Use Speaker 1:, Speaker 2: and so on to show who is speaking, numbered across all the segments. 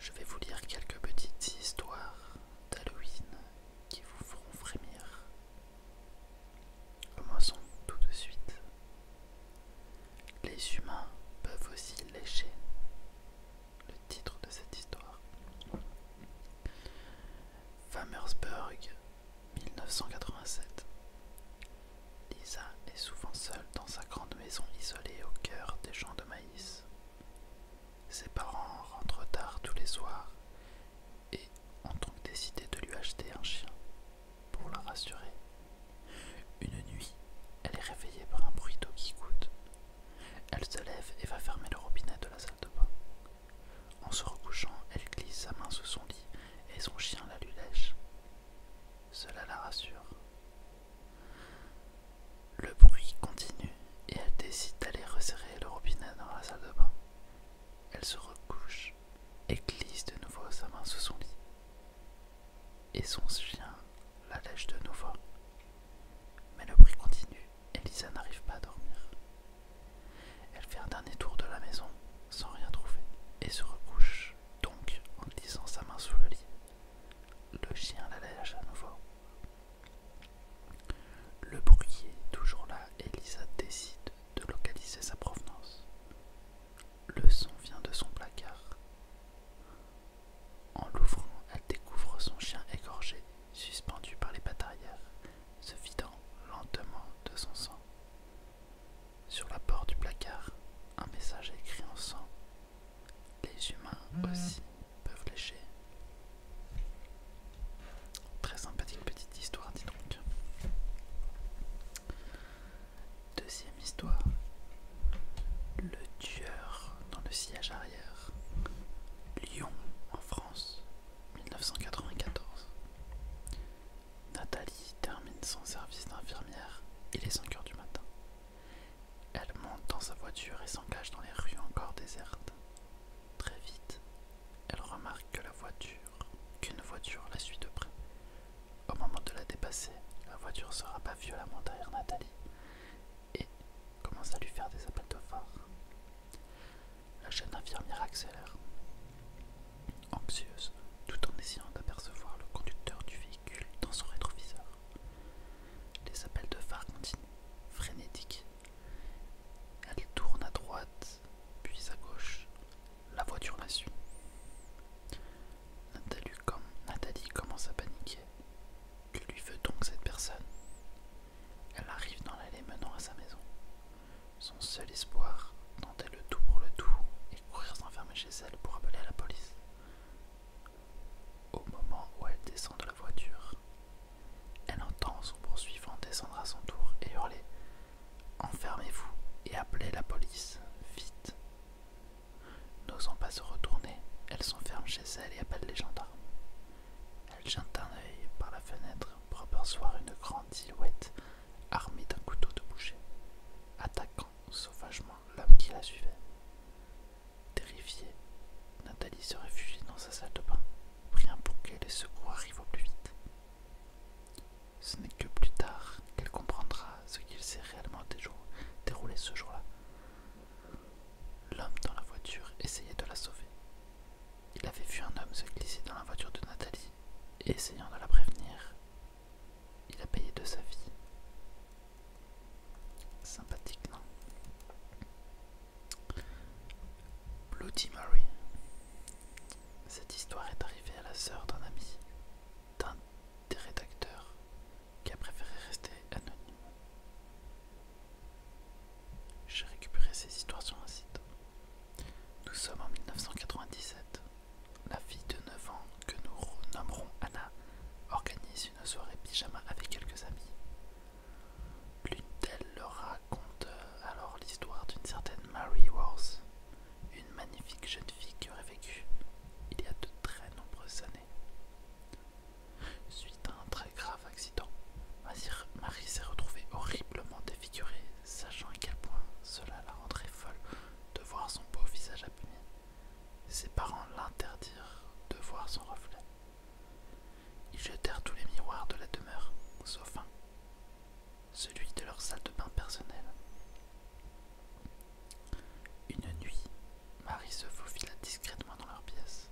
Speaker 1: Je vais vous lire quelques petites histoires d'Halloween qui vous feront frémir. Commençons tout de suite. Les humains peuvent aussi lécher. Le titre de cette histoire. Farmersburg, 1987. Lisa est souvent seule dans sa grande maison isolée au cœur des champs de maïs. Ses parents rentrent tard tous les soirs et ont donc décidé de lui acheter un chien pour la rassurer. Une nuit, elle est réveillée par un bruit d'eau qui coûte. Elle se lève et va fermer le robinet de la salle de bain. En se recouchant, elle glisse sa main sous son lit et son chien la lui lèche. Cela la rassure. Le bruit continue et elle décide d'aller resserrer le robinet dans la salle de bain. Elle se recouche et glisse de nouveau sa main sous son lit. Et son chien la lèche de nouveau. Mais le bruit continue et Lisa n'arrive pas à dormir. Elle fait un dernier tour de la maison sans rien trouver et se recouche donc en glissant sa main sous le lit. Le chien la lèche à nouveau. Le bruit est toujours là et Lisa décide de localiser sa provenance. Le son vient de son placard. En l'ouvrant, elle découvre son chien égorgé, suspendu par les pattes arrière, se vidant lentement de son sang. Sur la porte du placard, un message est écrit en sang. Les humains aussi peuvent lécher. Très sympathique petite histoire, dis donc. Deuxième histoire. Le tueur dans le siège arrière. Lyon, en France, 1994. Nathalie termine son service d'infirmière. Il est 5 heures du matin. Elle monte dans sa voiture et s'engage dans les rues encore désertes. Très vite, elle remarque qu'une voiture la suit de près. Au moment de la dépasser, la voiture se rabat violemment derrière Nathalie et commence à lui faire des appels de phare. La jeune infirmière accélère, anxieuse, tout en essayant d'apercevoir le conducteur du véhicule dans son rétroviseur. Les appels de phare continuent, frénétiques. Elle tourne à droite, puis à gauche. La voiture la suit. Nathalie commence à paniquer. Que lui veut donc cette personne? Elle arrive dans l'allée menant à sa maison. Son seul espoir, tenter le tout pour le tout et courir s'enfermer chez elle pour appeler la police. Au moment où elle descend de la voiture, elle entend son poursuivant descendre à son tour et hurler « Enfermez-vous et appelez la police, vite !» N'osant pas se retourner, elle s'enferme chez elle et appelle les gendarmes. Elle jette un œil par la fenêtre pour apercevoir une grande silhouette armée d'un couteau de boucher, attaquant sauvagement l'homme qui la suivait. Terrifiée, Nathalie se réfugie dans sa salle de bain, priant pour que les secours arrivent au plus vite. Ce n'est que plus tard qu'elle comprendra ce qu'il s'est réellement déroulé ce jour-là. L'homme dans la voiture essayait de la sauver. Il avait vu un homme se glisser dans la voiture de Nathalie et essayant de la prévenir, il a payé de sa vie. Sympathique, non? Bloody Mary. Cette histoire est arrivée à la sœur d'un ami, d'un des rédacteurs, qui a préféré rester anonyme. J'ai récupéré ces histoires sur un site. Nous sommes en 1997. La fille de 9 ans, que nous nommerons Anna, organise une soirée pyjama avec quelques amis. L'une d'elles leur raconte alors l'histoire d'une certaine Mary Worth, une magnifique jeune fille qui aurait vécu il y a de très nombreuses années. Suite à un très grave accident, Marie s'est retrouvée horriblement défigurée, sachant à quel point cela la rendrait folle de voir son beau visage abîmé. Ses parents l'interdirent de voir son reflet. Ils jetèrent tous les miroirs de la demeure, sauf un, celui de leur salle de bain personnelle. Une nuit, Marie se faufila discrètement dans leur pièce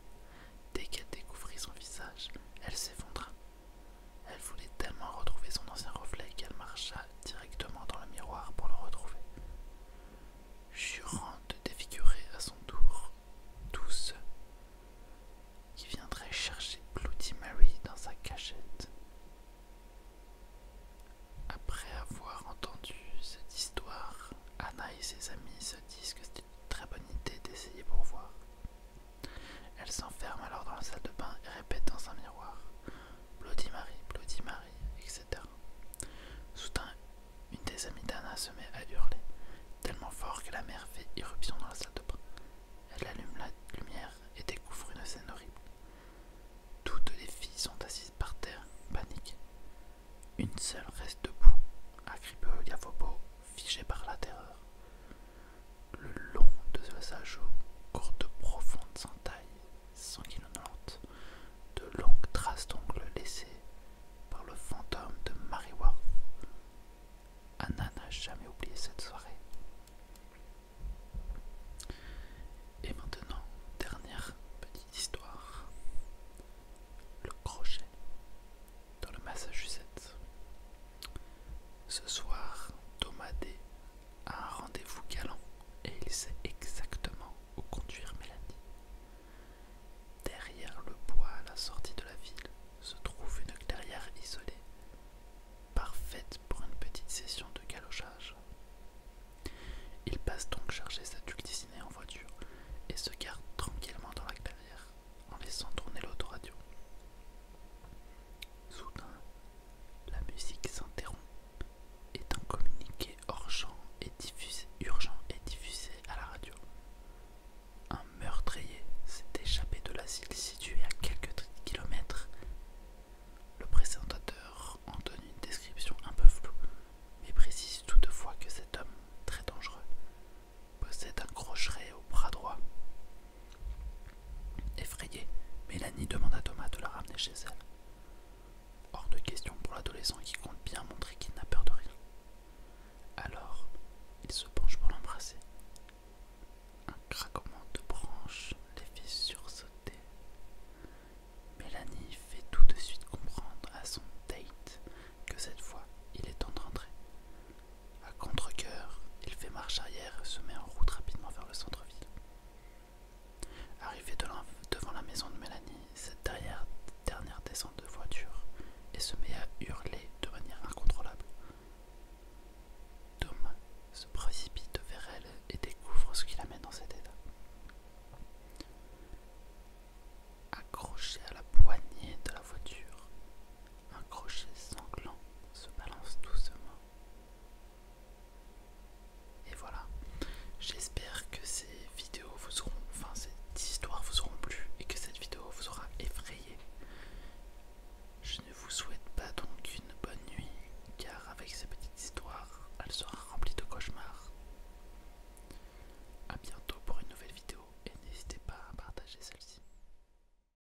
Speaker 1: chez elle.